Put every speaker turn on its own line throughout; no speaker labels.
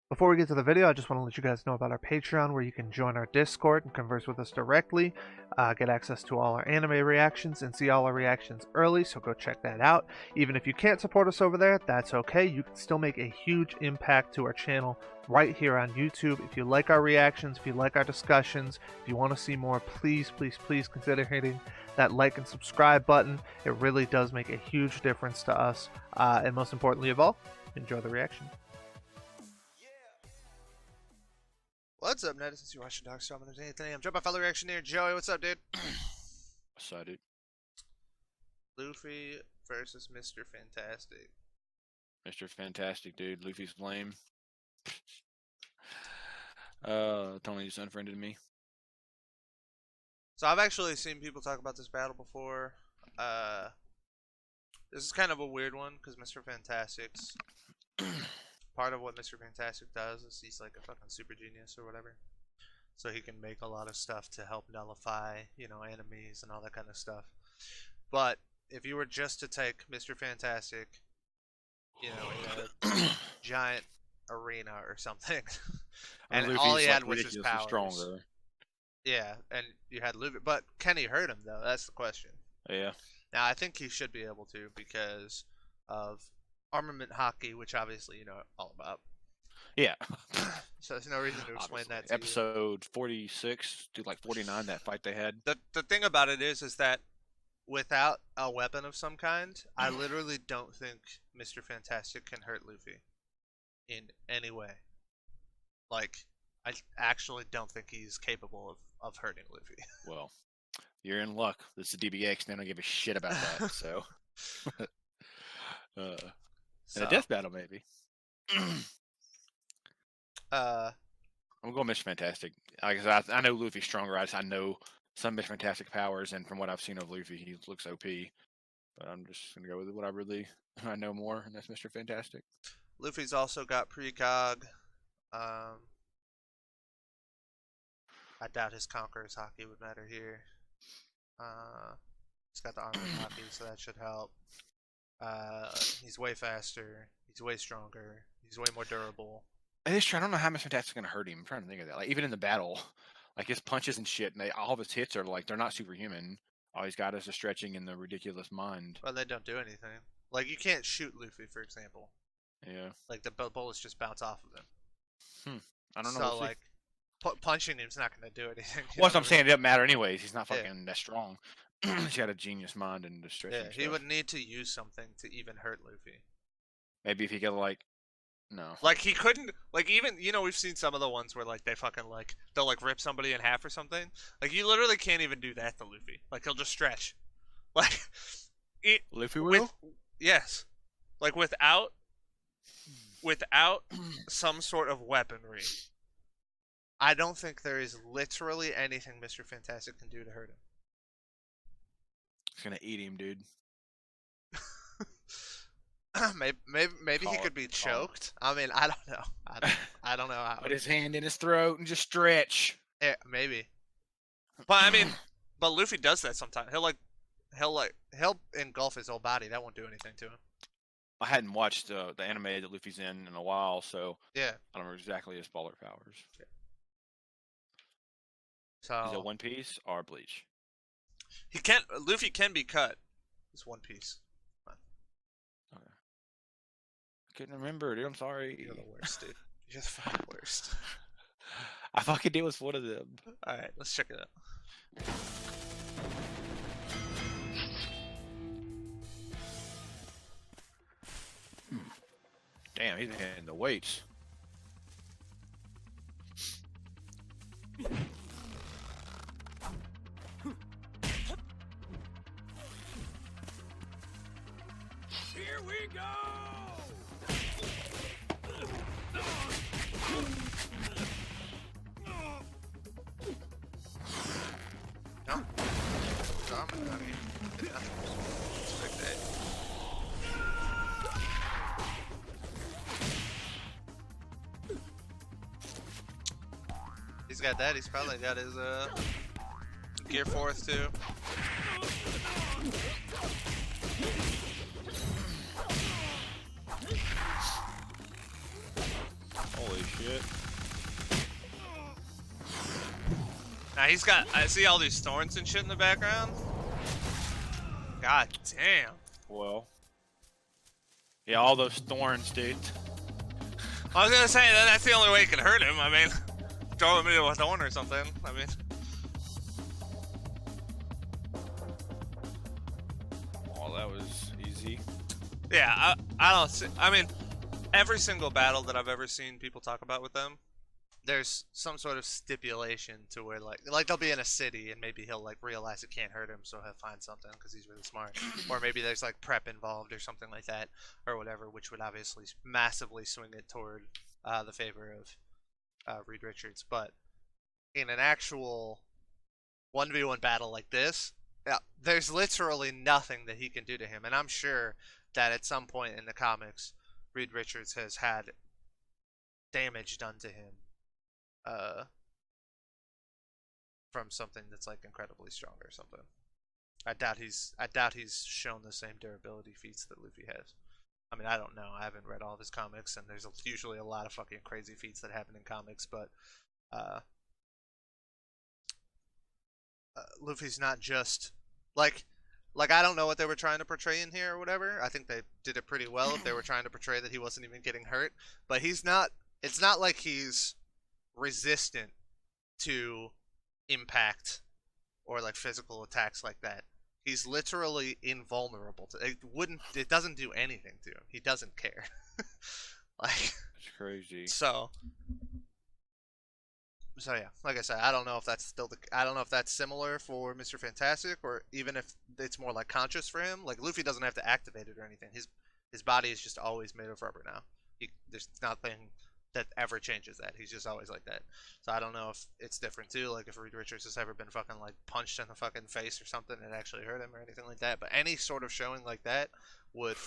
Before we get to the video, I just want to let you guys know about our Patreon, where you can join our Discord and converse with us directly, get access to all our anime reactions, and see all our reactions early, so go check that out. Even if you can't support us over there, that's okay. You can still make a huge impact to our channel right here on YouTube. If you like our reactions, if you like our discussions, if you want to see more, please consider hitting that like and subscribe button. It really does make a huge difference to us. And most importantly of all, enjoy the reaction.
What's up, Ned? Since you're watching DarkStar, I'm Nathan. I'm joined by fellow reactioneer Joey. What's up, dude?
What's up, dude?
Luffy versus Mr. Fantastic.
Mr. Fantastic, dude. Luffy's lame. Tony just unfriended me.
So I've actually seen people talk about this battle before. This is kind of a weird one because Mr. Fantastic's part of what Mr. Fantastic does is he's like a fucking super genius or whatever. So he can make a lot of stuff to help nullify, you know, enemies and all that kind of stuff. But if you were just to take Mr. Fantastic, you know, in a giant arena or something, and
Luffy's
all he had
like
was his powers.
Stronger.
Yeah, and you had Luffy, but can he hurt him though? That's the question.
Yeah.
Now I think he should be able to because of armament hockey, which obviously you know all about.
Yeah.
So there's no reason to explain that to
Episode 46 to like 49, that fight they had.
The thing about it is that without a weapon of some kind, I literally don't think Mr. Fantastic can hurt Luffy in any way. Like, I actually don't think he's capable of hurting Luffy.
Well, you're in luck. This is DBX, and they don't give a shit about that. So, in a death battle, maybe. I'm going Mr. Fantastic. Like I know Luffy's stronger. I know some Mr. Fantastic powers, and from what I've seen of Luffy, he looks OP. But I'm just gonna go with what I know more, and that's Mr. Fantastic.
Luffy's also got precog. I doubt his Conqueror's hockey would matter here. He's got the armor hockey, so that should help. He's way faster. He's way stronger. He's way more durable.
I don't know how Mr. Fantastic's gonna hurt him. I'm trying to think of that. Like even in the battle, like his punches and shit, and all of his hits are like they're not superhuman. All he's got is the stretching and the ridiculous mind.
Well, they don't do anything. Like you can't shoot Luffy, for example.
Yeah.
Like the bullets just bounce off of him.
I don't know.
So like, punching him's not gonna do anything.
Well, I'm saying it doesn't matter anyways. He's not fucking that strong. He's got a genius mind and the stretching.
Yeah, he would need to use something to even hurt Luffy.
Maybe if he could like. No.
Like he couldn't, like even, you know, we've seen some of the ones where like they fucking like, they'll like rip somebody in half or something. Like you literally can't even do that to Luffy. Like he'll just stretch. Like,
Luffy will?
Yes. Like without some sort of weaponry, I don't think there is literally anything Mr. Fantastic can do to hurt him.
He's gonna eat him, dude.
Maybe he could be choked. I mean, I don't know. I don't know how.
Put his hand in his throat and just stretch.
Yeah, maybe. But I mean, but Luffy does that sometimes. He'll engulf his whole body. That won't do anything to him.
I hadn't watched the anime that Luffy's in a while, so
yeah,
I don't know exactly his baller powers.
Yeah. So
is it One Piece or Bleach?
Luffy can be cut. It's One Piece.
Okay. I couldn't remember, dude. I'm sorry.
You're the worst, dude. You're the fucking worst.
I fucking did with one of them.
All right, let's check it out.
Damn, he's hitting the weights.
Here we go!
No. I mean, expect that. He's got that. He's probably got his gear fourth too.
Holy shit.
Now he's got, I see all these thorns and shit in the background. God damn.
Well. Yeah, all those thorns, dude.
I was gonna say, that's the only way you can hurt him. I mean, throw him into a thorn or something. I mean.
Oh, that was easy.
Yeah, I don't see, I mean, every single battle that I've ever seen people talk about with them, there's some sort of stipulation to where like they'll be in a city and maybe he'll like realize it can't hurt him, so he'll find something because he's really smart, or maybe there's like prep involved or something like that or whatever, which would obviously massively swing it toward the favor of Reed Richards. But in an actual 1v1 battle like this, yeah, there's literally nothing that he can do to him, and I'm sure that at some point in the comics, Reed Richards has had damage done to him from something that's like incredibly strong or something. I doubt he's shown the same durability feats that Luffy has. I mean, I don't know. I haven't read all of his comics, and there's usually a lot of fucking crazy feats that happen in comics, but Luffy's not just like I don't know what they were trying to portray in here or whatever. I think they did it pretty well if they were trying to portray that he wasn't even getting hurt, but he's not. It's not like he's resistant to impact or like physical attacks like that. He's literally invulnerable to it. It doesn't do anything to him. He doesn't care. Like,
That's crazy.
So yeah, like I said, I don't know if that's I don't know if that's similar for Mr. Fantastic, or even if it's more like conscious for him. Like Luffy doesn't have to activate it or anything. His body is just always made of rubber now. There's nothing that ever changes that. He's just always like that. So I don't know if it's different too. Like if Reed Richards has ever been fucking like punched in the fucking face or something and actually hurt him or anything like that. But any sort of showing like that would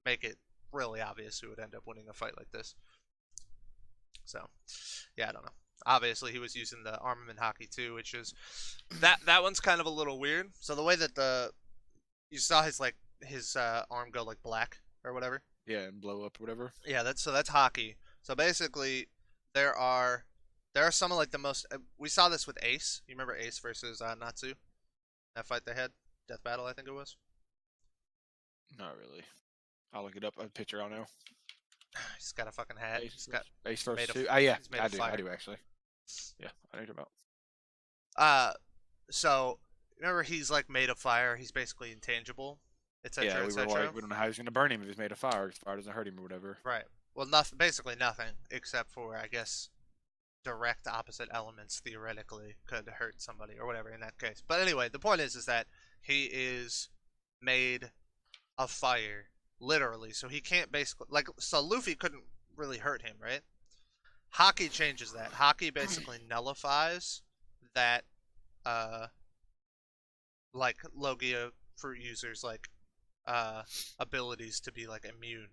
make it really obvious who would end up winning a fight like this. So yeah, I don't know. Obviously, he was using the armament hockey too, which is that one's kind of a little weird. So the way that you saw his arm go like black or whatever.
Yeah, and blow up or whatever.
Yeah, that's hockey. So basically, there are some of like the most. We saw this with Ace. You remember Ace versus Natsu? That fight they had, death battle, I think it was.
Not really. I'll look it up. A picture. I don't know.
He's got a fucking hat. He's got
Ace versus
made of-
two. Yeah,
he's made
I
of
do.
fire.
I do actually. Yeah, I know what you're about.
So remember he's like made of fire. He's basically intangible, etc.
Yeah, we were
etc.
like, we don't know how he's gonna burn him if he's made of fire. Because fire doesn't hurt him or whatever.
Right. Well, nothing. Basically nothing, except for I guess direct opposite elements theoretically could hurt somebody or whatever in that case. But anyway, the point is that he is made of fire, literally. So he can't basically so Luffy couldn't really hurt him, right? Hockey changes that. Hockey basically nullifies that, like Logia fruit users like abilities to be like immune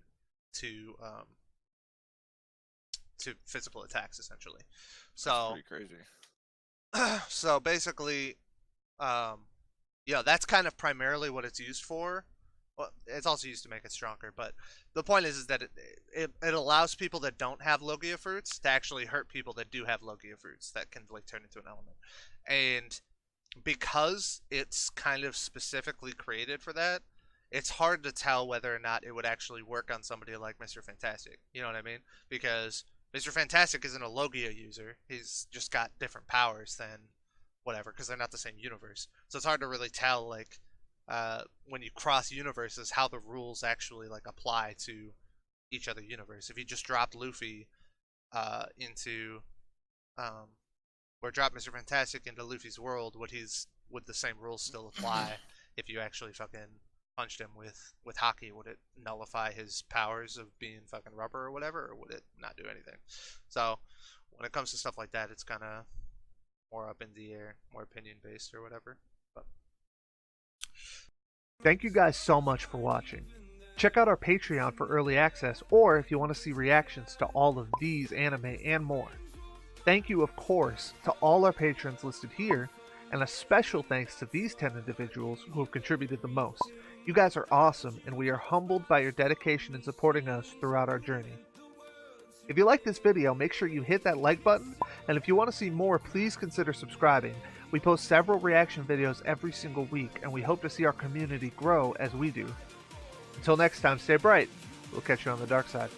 to physical attacks, essentially. So
That's pretty crazy.
so basically, yeah, that's kind of primarily what it's used for. Well, it's also used to make it stronger, but the point is that it allows people that don't have Logia fruits to actually hurt people that do have Logia fruits that can like turn into an element. And because it's kind of specifically created for that, it's hard to tell whether or not it would actually work on somebody like Mr. Fantastic. You know what I mean? Because Mr. Fantastic isn't a Logia user. He's just got different powers than whatever, because they're not the same universe. So it's hard to really tell, like, when you cross universes, how the rules actually like apply to each other universe. If you just dropped Luffy into or drop Mr. Fantastic into Luffy's world, would the same rules still apply if you actually fucking punched him with hockey? Would it nullify his powers of being fucking rubber or whatever, or would it not do anything? So when it comes to stuff like that, it's kind of more up in the air, more opinion based or whatever. But
Thank you guys so much for watching. Check out our Patreon for early access, or if you want to see reactions to all of these anime and more. Thank you, of course, to all our patrons listed here, and a special thanks to these 10 individuals who have contributed the most. You guys are awesome, and we are humbled by your dedication in supporting us throughout our journey. If you like this video, make sure you hit that like button, and if you want to see more, please consider subscribing. We post several reaction videos every single week, and we hope to see our community grow as we do. Until next time, stay bright. We'll catch you on the dark side.